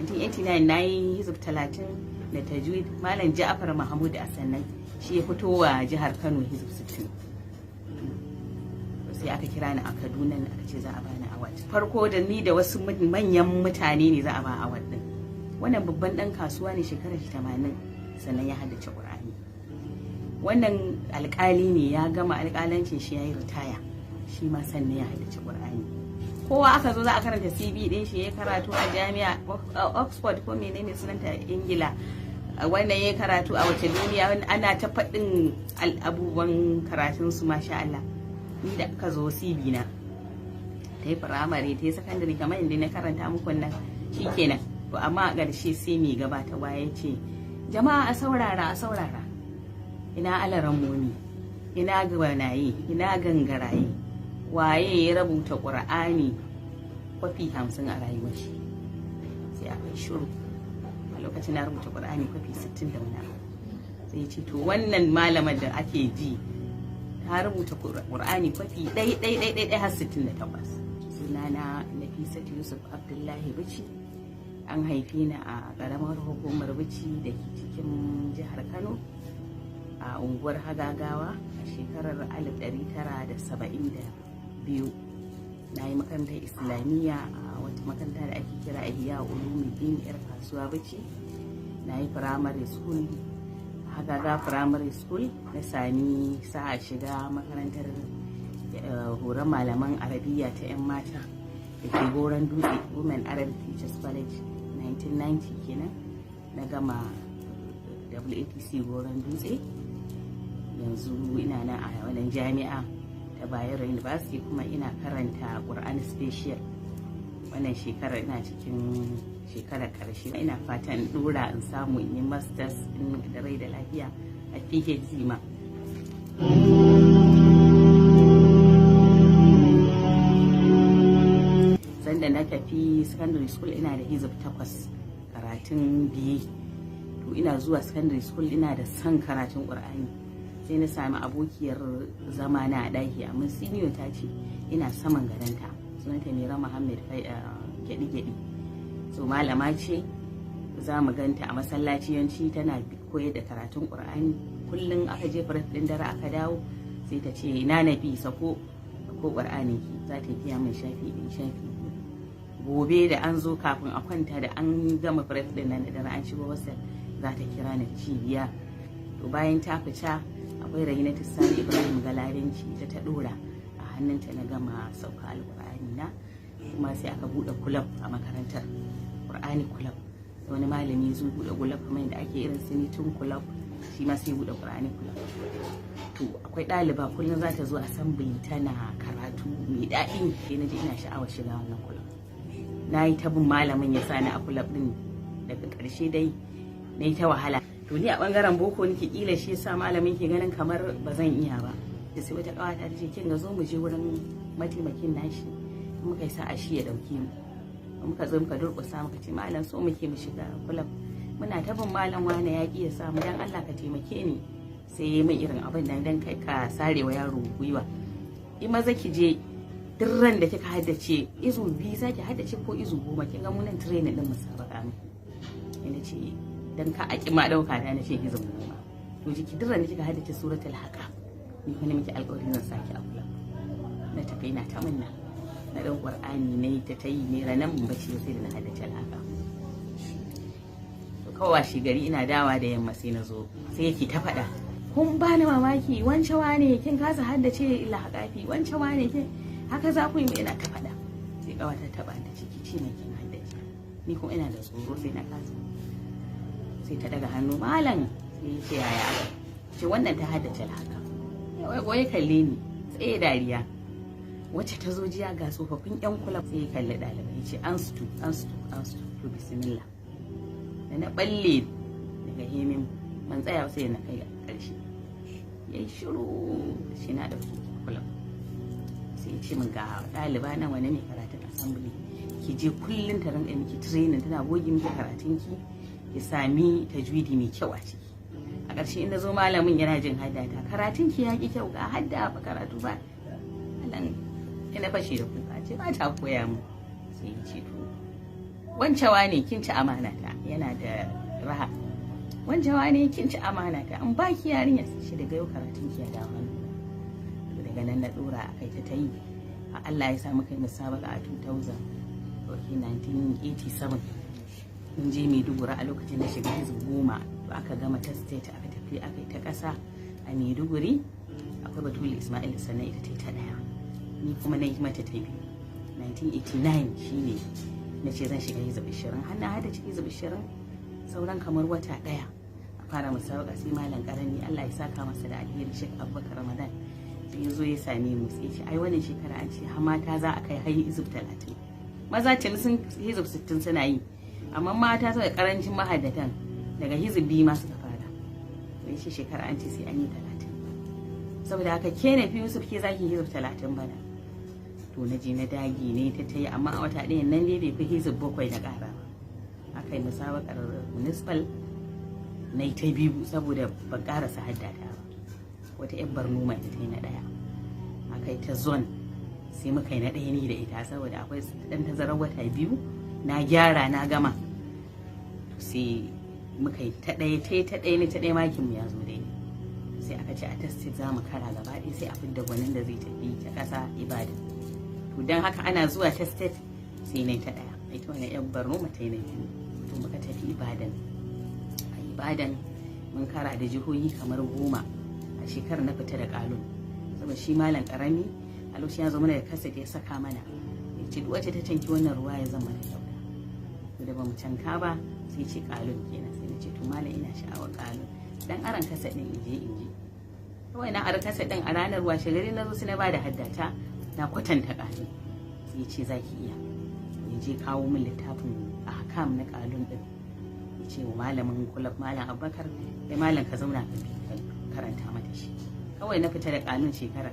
1989 na yi hizib 30 da tajwid. Malam Ja'far Mahmud a sannan shi ya fito wa jihar Kano hizib 60. Sai aka kira ni a Kaduna aka ce za a bani award. Farko da ni da wasu manyan mutane ne za a ba award din. Wannan babban dan kasuwa ne, shekarar 80 sannan ya haddace Qur'ani. Wannan alƙali ne, ya gama alƙalancin shi yayi ritaya, shi ma sannan ya haddace Qur'ani. Kowa aka zo za a karanta CV din shi, ya karatu a jami'a Oxford ko menene sunanta Ingila, wannan ya karatu a wace duniya, ana ta faɗin abubuwan karatun su, masha Allah. Ni da aka zo CV na ta yi firamare, ta yi sakandare, kamar inda na karanta muku nan, shikenan. To amma a ƙarshe sai mai gabatarwa ya ce, jama'a a saurara, ina alaran moni, ina gwanaye, ina gangaraye, waye ya rubuta Qur'ani kwafi 50 a rayuwar shi? Sai aka yi shiru. A lokacin na rubuta Qur'ani kwafi 60 da wani abu. Sai ya ce to wannan malamar da ake ji ta rubuta Qur'ani kwafi ɗai har 68. Sunana Nafisat Yusuf Abdullahi Bichi. An haife ni a ƙaramar hukumar Bichi da ke cikin jihar Kano, a unguwar Hagagawa a shekarar 1972. Na yi makarantar Islamiyya a wata makaranta da ake kira Ihya Ulumuddin yar kasuwa Bichi. Na yi primary school, Hagaga primary school. Na sami sa'a shiga makarantar horon malaman Arabiya ta 'yan mata da ke Goron Dutse, Women Arabic Teachers College, 1990 kenan. Na gama WATC Goron Dutse. Yanzu ina nan a wannan jami'a ta Bayero University, kuma ina karanta Qur'an Special. Wannan shekarar ina cikin shekarar karshe. Ina fatan dora in samu in yi masters in da rai da lafiya a PhD ma. Sanda na tafi secondary school ina da hizib 8 karatun biye. To ina zuwa secondary school ina da son karatun Qur'ani. Sai na sami abokiyar zama na a ɗaki, amma senior ta ce ina saman gadonta, sunanta Mira Muhammad gyaɗi-gyaɗi. So malama ce, za mu ganta a masallaci, yanci tana koyar da karatun Qur'ani. Kullum aka je farat ɗin dare aka dawo sai ta ce na nafi sako ko Qur'ani ki, za ta biya min shafi ɗin shafi. Gobe da an zo kafin a kwanta, da an gama farat ɗin nan da dare an shigo wasu, za ta kira ni cibiya. To bayan ta fita, akwai Rahinatu Sani Ibrahim Galarinci, ta dora a hannunta na gama sauka alƙur'ani na. Kuma sai aka buɗe kulab a makarantar, Qur'ani kulab. Wani malami zai buɗe kulab kamar yadda ake irin sinitin kulab, shi ma sai buɗe Qur'ani kulab. To akwai ɗaliba kullum za ta zo assembly tana karatu mai daɗi, sai na ji ina sha'awar shiga wannan kulab. Na yi ta bin malamin ya sani a kulab ɗin, daga ƙarshe dai na yi ta wahala. To ni a bangaren boko nake, kila shi yasa malamin ke ganin kamar ba zan iya ba. Da sai wata kawata ta ce kin ga zo mu je wurin mataimakin nashi, muka yi sa'a shi ya dauke mu. Muka zo muka durƙusa muka ce malam so muke mu shiga kulab, muna ta bin malam wani ya ki ya samu, dan Allah ka taimake ni. Sai yayi min irin abin nan, dan kai ka sarewa yaro gwiwa. In maza ki je duk ran da kika haddace izu 2 zaki haddace ko izu 10, kin ga mu nan training din musabaka ne. Ina ce dan ka aki ma dauka da na ce hizib goma. To jiki duk ranar kika haddace suratul haqa, ni kuma miki alƙawarin zan saki a kula. Na tafi na ta munna, na dan Qur'ani ne ta tayi ne ranan mun bace sai da na haddace haqa. To kawai shi gari ina dawa da yamma sai na zo, sai yake ta faɗa, kun bani mamaki, wance wane kin kasa haddace lahaqafi, wance wane kin haka za ku yi, ina ta faɗa. Sai kawata ta bani ciki ce mai kin haddace, ni kuma ina da tsoro sai na kasa. Sai ta daga hannu, malam, sai ya ce yaya aka ce wannan ta haddace haka. Wai kalle ni tsaye dariya. Wacce ta zo jiya ga tsofaffin yan kula, sai ya kalli ɗalibai ya ce an su to bismillah. Da na balle daga hemin man tsaya sai na kai ƙarshe. Ya yi shiru, shi na ɗauki kula. Sai ya ce min ga ɗaliba nan wani ne karatun assembly, ki je kullum ta rinƙa miki training, tana goge miki karatunki, ya sami tajwidi mai kyau a ciki. A ƙarshe inda zo malamin yana jin haddata, karatun ki ya ki kyau, ga hadda ba karatu ba. Malam ina fashe da kuka, ce ba ta koya mu. Sai ya ce to wancewa ne kin ci amana ta, yana da raha. Wancewa ne kin ci amana ta, an baki yarinya shi daga yau karatun ki ya dawo hannu. To daga nan na dora akai ta yi. Allah ya sa muka yi musabaka a 1987. Mun je Maiduguri a lokacin da shiga hizu 10 aka gama ta state aka tafi aka yi ta ƙasa a Maiduguri. Akwai Batulu Ismail sannan ita ta ɗaya, ni kuma na yi mata ta biyu. 1989 shine na ce zan shiga hizu 20, har na hada ciki hizu 20 sauran kamar wata ɗaya a fara musabaka. Sai malam karami Allah ya saka masa da alheri Sheikh Abubakar Ramadan sai ya zo ya same mu sai ce ai wannan shekara an ce har mata za a kai har hizu 30, maza tun sun hizu 60 suna yi, amma mata saboda karancin mahaddatan daga hizu 2 ma suka fara. Wai shi shekara an ce sai an yi 30, saboda haka ke na fi Yusuf ke zaki hizu 30 bana. To na je na dagi ne ta yi, amma a wata ɗayan nan dai bai fi hizu 7 na ƙara ba. Aka yi musabakar municipal na yi ta biyu saboda ban ƙarasa haddata ba. Wata yan Barno mai ta yi na ɗaya. Aka yi ta zone sai muka yi na ɗaya ni da ita saboda akwai ɗan tazarar wata 2 na gyara na gama. Sai muka yi ta ɗaya ni ta ɗaya makinmu ya zo dai. Sai aka ce a tested za mu kara gaba ɗaya sai a fidda gwanin da zai tafi ta ƙasa Ibadan. To don haka ana zuwa tested sai na ta ɗaya. Ita wani yan Barno mata yi na biyu. To muka tafi Ibadan. A Ibadan mun kara da jihohi kamar 10 a shekarar na fita da kalun. Saboda shi malam karami a lokacin ya zo mana da kasa da ya saka mana. Ya ce wacce ta canki wannan ruwa ya zama da kyauta. To da ba mu canka ba sai ce kalun kenan, sai na ce to malam ina sha'awar kalun. Dan aran kasa din in je. Kawai na ara kasa din a ranar washe gari na zo sai na bada haddata na kwatanta kalun. Sai ya ce zaki iya. Ya je kawo min littafin ahkam na kalun din. Ya ce wa malamin kulab malam Abubakar, kai malam ka zauna ka karanta mata shi. Kawai na fita da kalun shekara